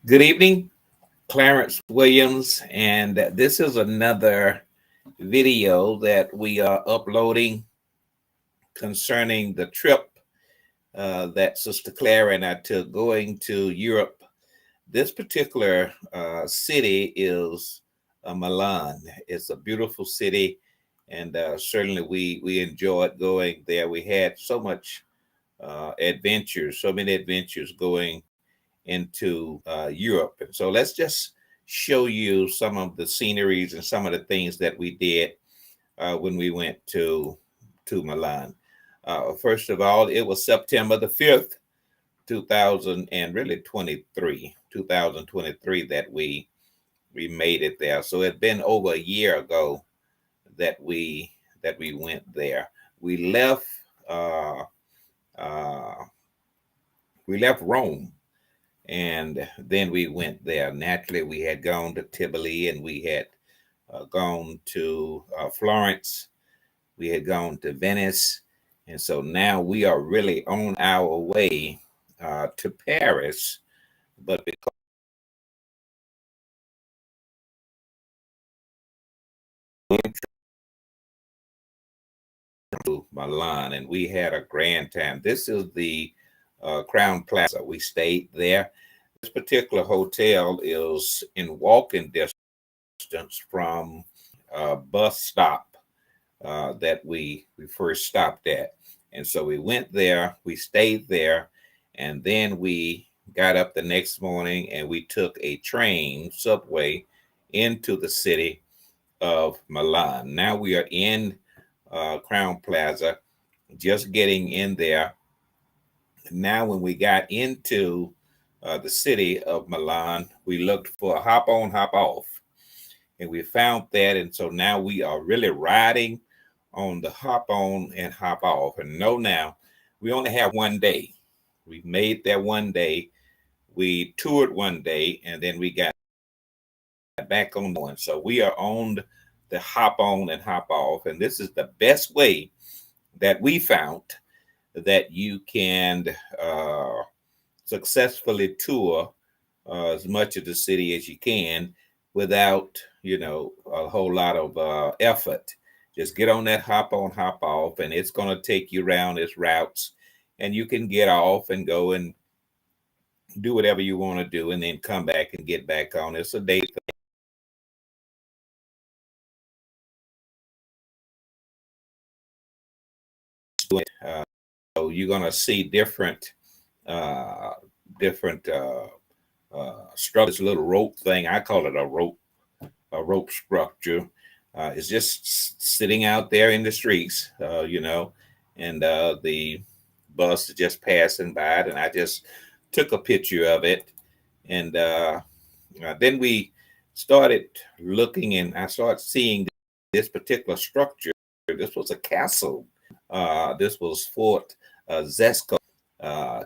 Good evening, Clarence Williams, and this is another video that we are uploading concerning the trip that Sister Clara and I took going to Europe. This particular city is Milan. It's a beautiful city, and certainly we enjoyed going there. We had so many adventures going into Europe. And so let's just show you some of the sceneries and some of the things that we did when we went to Milan. First of all, it was September the 5th, 2023 that we made it there. So it's been over a year ago that we went there. We left uh, uh, we left Rome, and then we went there. Naturally, we had gone to Tivoli, and we had gone to Florence. We had gone to Venice. And so now we are really on our way to Paris. But because to Milan, and we had a grand time. This is the Crown Plaza. We stayed there. This particular hotel is in walking distance from a bus stop that we first stopped at. And so we went there, we stayed there, and then we got up the next morning and we took a subway, into the city of Milan. Now we are in Crown Plaza, just getting in there. Now, when we got into the city of Milan, we looked for a hop on, hop off, and we found that. And so now we are really riding on the hop on and hop off. And no, now we only have one day. We made that one day. We toured one day, and then we got back on one. So we are on the hop on and hop off. And this is the best way that we found that you can successfully tour as much of the city as you can without, a whole lot of effort. Just get on that hop on, hop off, and it's going to take you around its routes, and you can get off and go and do whatever you want to do, and then come back and get back on. It's a day thing. So you're going to see different structures. Little rope thing. I call it a rope structure. It's just sitting out there in the streets, and the bus is just passing by it, and I just took a picture of it. And then we started looking, and I started seeing this particular structure. This was a castle. This was Fort Zesco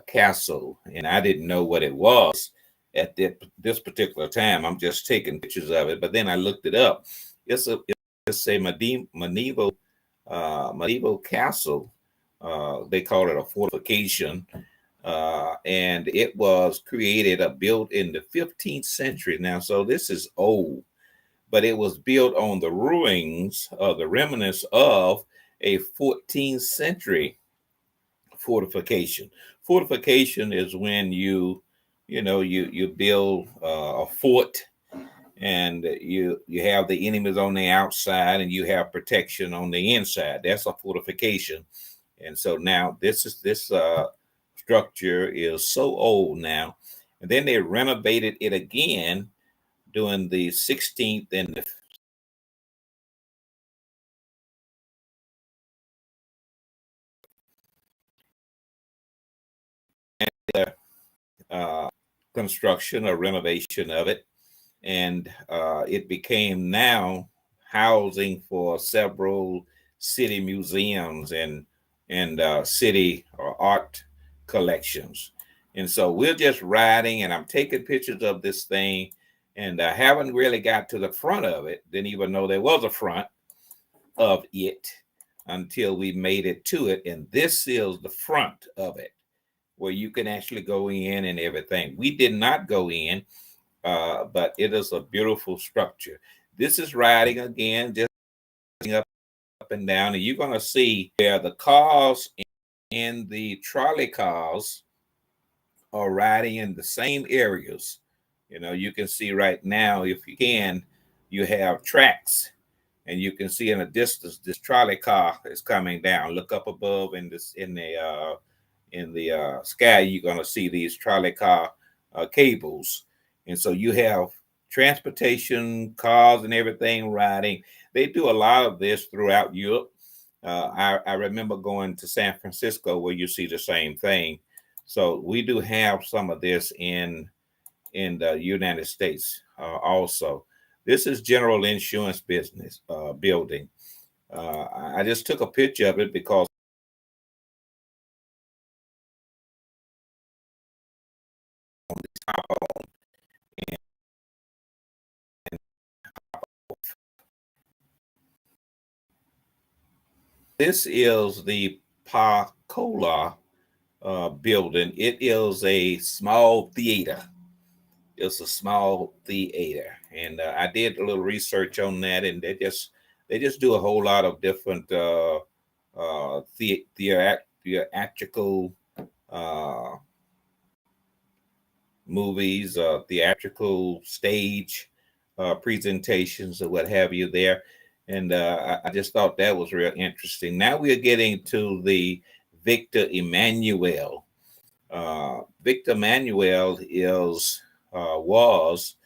Castle, and I didn't know what it was at this particular time. I'm just taking pictures of it, but then I looked it up. It's a medieval castle. They call it a fortification, and it was built in the 15th century. Now, so this is old, but it was built on the ruins of the remnants of a 14th century fortification. Fortification is when you build a fort, and you have the enemies on the outside and you have protection on the inside. That's a fortification. And so now this structure is so old now, and then they renovated it again during the 16th and the construction or renovation of it, and it became now housing for several city museums and city or art collections. And so we're just riding, and I'm taking pictures of this thing, and I haven't really got to the front of it. Didn't even know there was a front of it until we made it to it. And this is the front of it, where you can actually go in and everything. We did not go in. but it is a beautiful structure. This is riding again, just up and down, and you're going to see where the cars and the trolley cars are riding in the same areas. You know, you can see right now, if you can, you have tracks, and you can see in the distance this trolley car is coming down. Look up above in this in the sky, you're going to see these trolley car cables, and so you have transportation cars and everything riding. They do a lot of this throughout Europe. I remember going to San Francisco where you see the same thing. So we do have some of this in the United States also. This is General Insurance Business building. I just took a picture of it because this is the Pacola building. It is a small theater. It's a small theater, and I did a little research on that, and they just do a whole lot of different theatrical uh, movies, theatrical stage presentations, or what have you there. And I just thought that was real interesting. Now we are getting to the Victor Emmanuel. Victor Emmanuel is was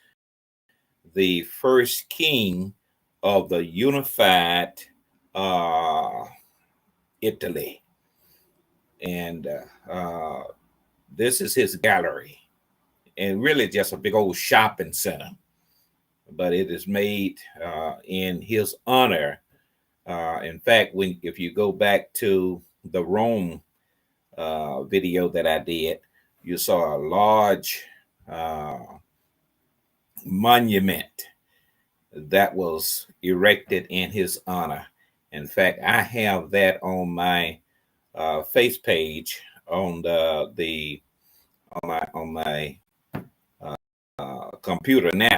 the first king of the unified uh, Italy, and this is his gallery, and really just a big old shopping center. But it is made in his honor. In fact, when if you go back to the Rome video that I did, you saw a large uh, monument that was erected in his honor. In fact, I have that on my face page on the on my computer now.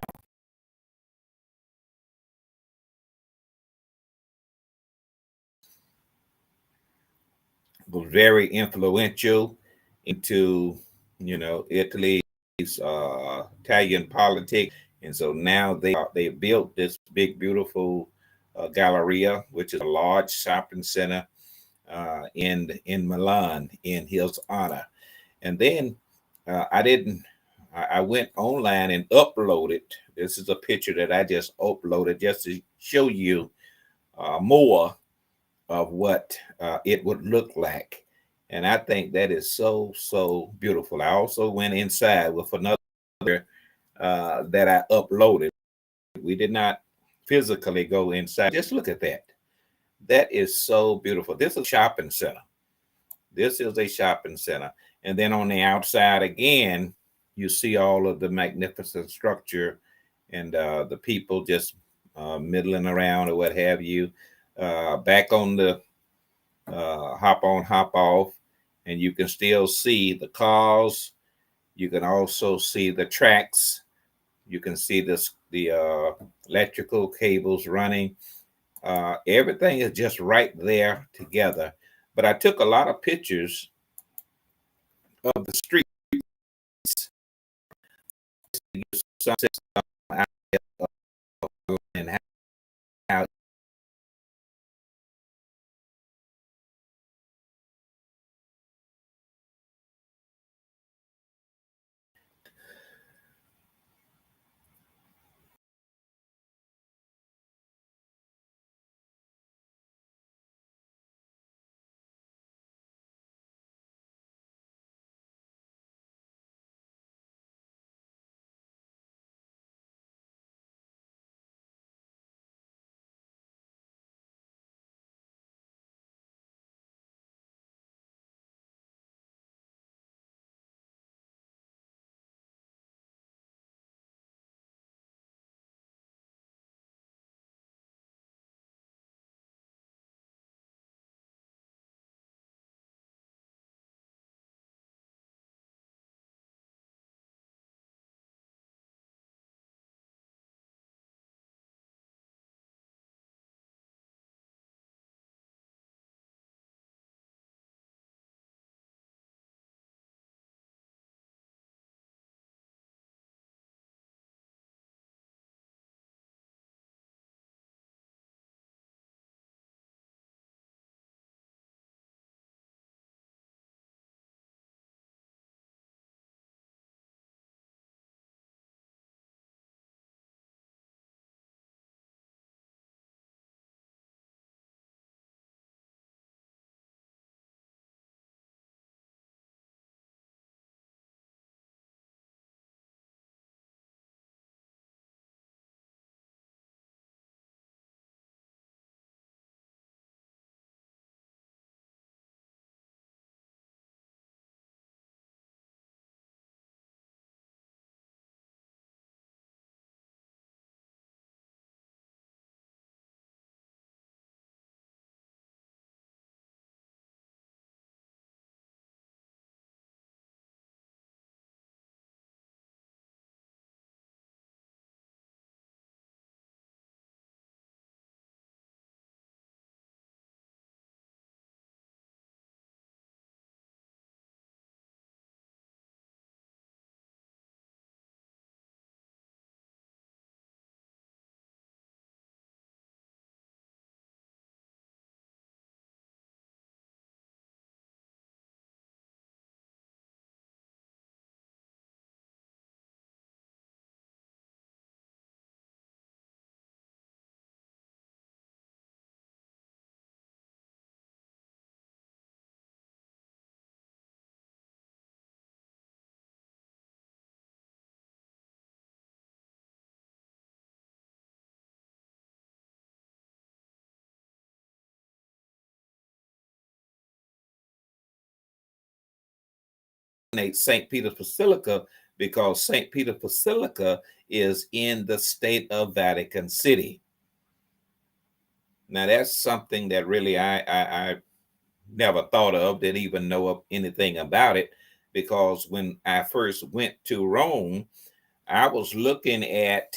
Was very influential into Italy's Italian politics, and so now they built this big beautiful galleria, which is a large shopping center in Milan in his honor. And then I didn't. I went online and uploaded. This is a picture that I just uploaded just to show you more of what it would look like. And I think that is so beautiful. I also went inside with another that I uploaded. We did not physically go inside. Just look at that. That is so beautiful. This is a shopping center. This is a shopping center. And then on the outside again, you see all of the magnificent structure and the people just middling around or what have you. Back on the hop on, hop off, and you can still see the cars. You can also see the tracks. You can see the electrical cables running. Everything is just right there together. But I took a lot of pictures of the streets and how St. Peter's Basilica because St. Peter's Basilica is in the state of Vatican City. Now that's something that really I never thought of, didn't even know of anything about it, because when I first went to Rome, I was looking at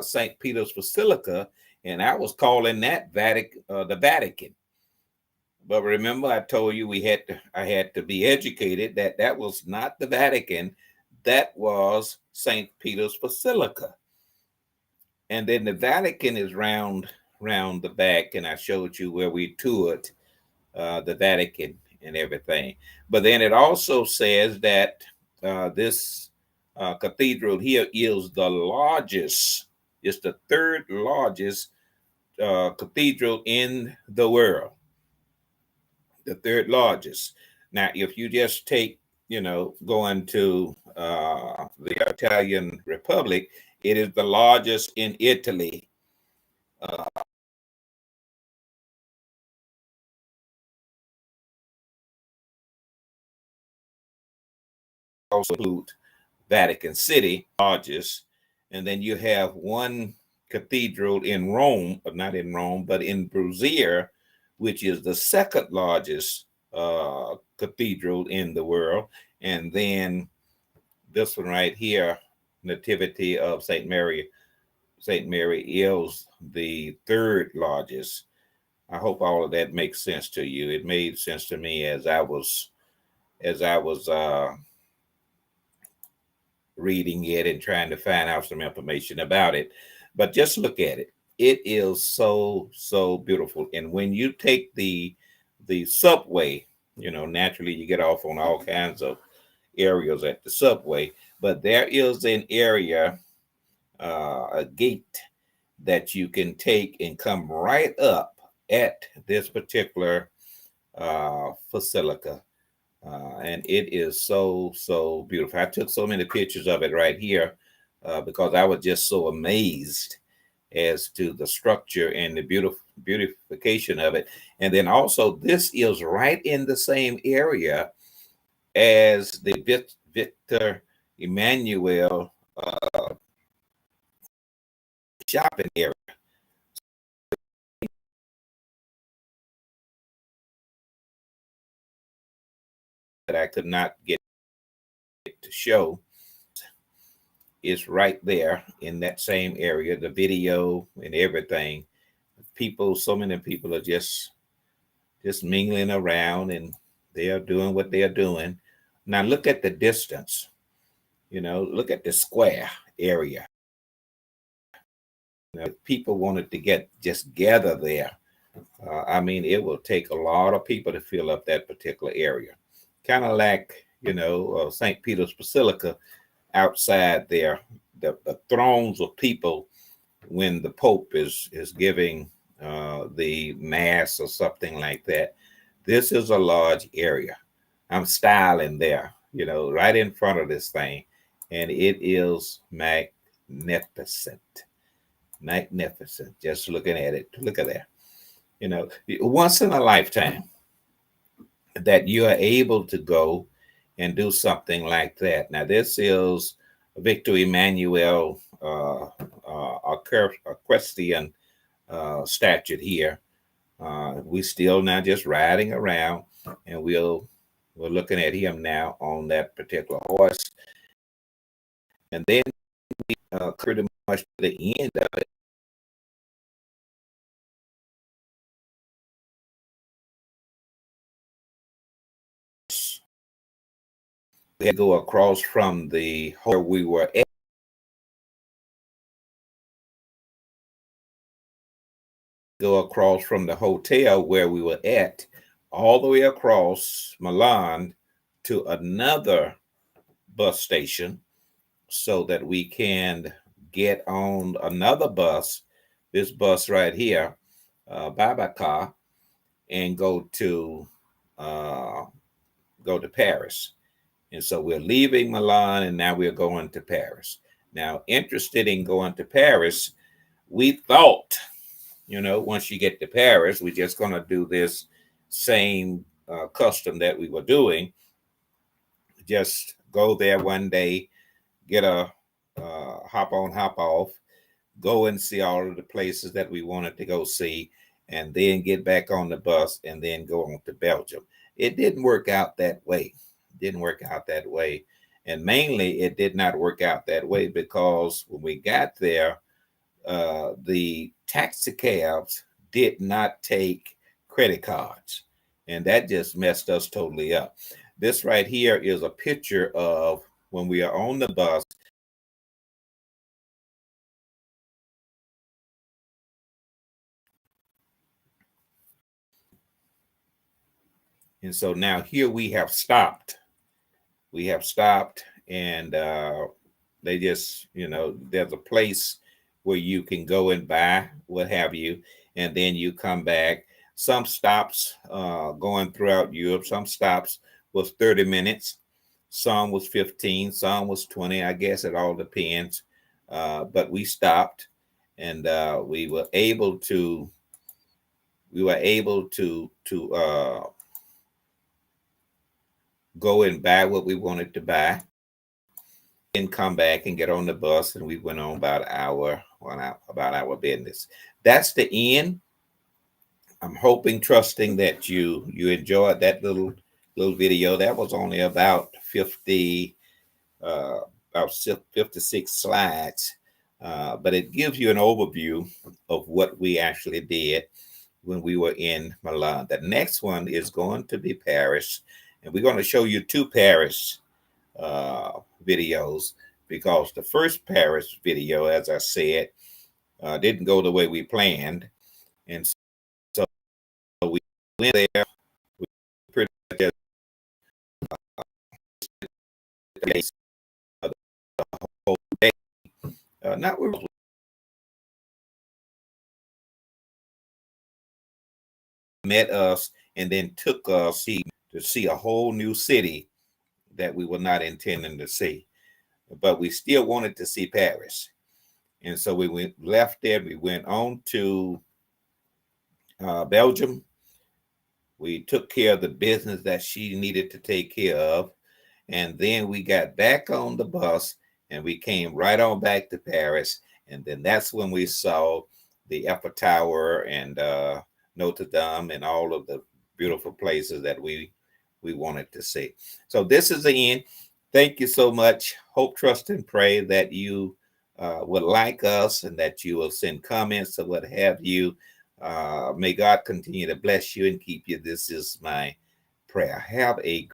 St. Peter's Basilica, and I was calling that the Vatican. But remember, I told you I had to be educated that that was not the Vatican, that was St. Peter's Basilica. And then the Vatican is round the back, and I showed you where we toured the Vatican and everything. But then it also says that this cathedral here is the largest, it's the third largest cathedral in the world, the third largest. Now, if you just take, going to the Italian Republic, it is the largest in Italy. Also include Vatican City, largest, and then you have one cathedral in Rome, but not in Rome, but in Brazil, which is the second largest cathedral in the world, and then this one right here, Nativity of Saint Mary. Saint Mary is the third largest. I hope all of that makes sense to you. It made sense to me as I was reading it and trying to find out some information about it. But just look at it. It is so beautiful. And when you take the subway, naturally you get off on all kinds of areas at the subway, but there is an area, a gate that you can take and come right up at this particular basilica. And it is so beautiful. I took so many pictures of it right here because I was just so amazed as to the structure and the beautification of it. And then also, this is right in the same area as the Victor Emmanuel shopping area that I could not get to show. Is right there in that same area, the video and everything. People, so many people are just mingling around, and they are doing what they are doing. Now look at the distance, look at the square area. If people wanted to just gather there, I mean, it will take a lot of people to fill up that particular area. Kind of like, St. Peter's Basilica outside there, the throngs of people when the Pope is giving the mass or something like that. This is a large area. I'm styling there, right in front of this thing, and it is magnificent. Magnificent. Just looking at it. Look at that. Once in a lifetime that you are able to go and do something like that. Now, this is Victor Emmanuel equestrian statue here. We still now just riding around, and we're looking at him now on that particular horse. And then pretty much to the end of it, we had to go across from the where we were at. Go across from the hotel where we were at, all the way across Milan to another bus station so that we can get on another bus, this bus right here, Babacar, and go to Paris. And so we're leaving Milan and now we're going to Paris. Now, interested in going to Paris, we thought, once you get to Paris, we're just going to do this same custom that we were doing, just go there one day, get a hop on, hop off, go and see all of the places that we wanted to go see, and then get back on the bus and then go on to Belgium. It didn't work out that way. Didn't work out that way. And mainly it did not work out that way because when we got there, the taxi cabs did not take credit cards. And that just messed us totally up. This right here is a picture of when we are on the bus. And so now here we have stopped. We have stopped, and they just, there's a place where you can go and buy what have you, and then you come back. Some stops going throughout Europe, some stops was 30 minutes, some was 15, some was 20. I guess it all depends. But we stopped, and we were able to go and buy what we wanted to buy, and come back and get on the bus, and we went on about our business. That's the end. I'm hoping, trusting that you enjoyed that little video. That was only about 56 slides, but it gives you an overview of what we actually did when we were in Milan. The next one is going to be Paris, and we're going to show you 2 Paris videos, because the first Paris video, as I said, didn't go the way we planned, and so we went there. We pretty much just the whole day. Not really met us and then took us to see a whole new city that we were not intending to see, but we still wanted to see Paris. And so we left there. We went on to Belgium. We took care of the business that she needed to take care of. And then we got back on the bus and we came right on back to Paris. And then that's when we saw the Eiffel Tower and Notre Dame and all of the beautiful places that we wanted to see. So this is the end. Thank you so much. Hope, trust, and pray that you would like us and that you will send comments or what have you. May God continue to bless you and keep you. This is my prayer. Have a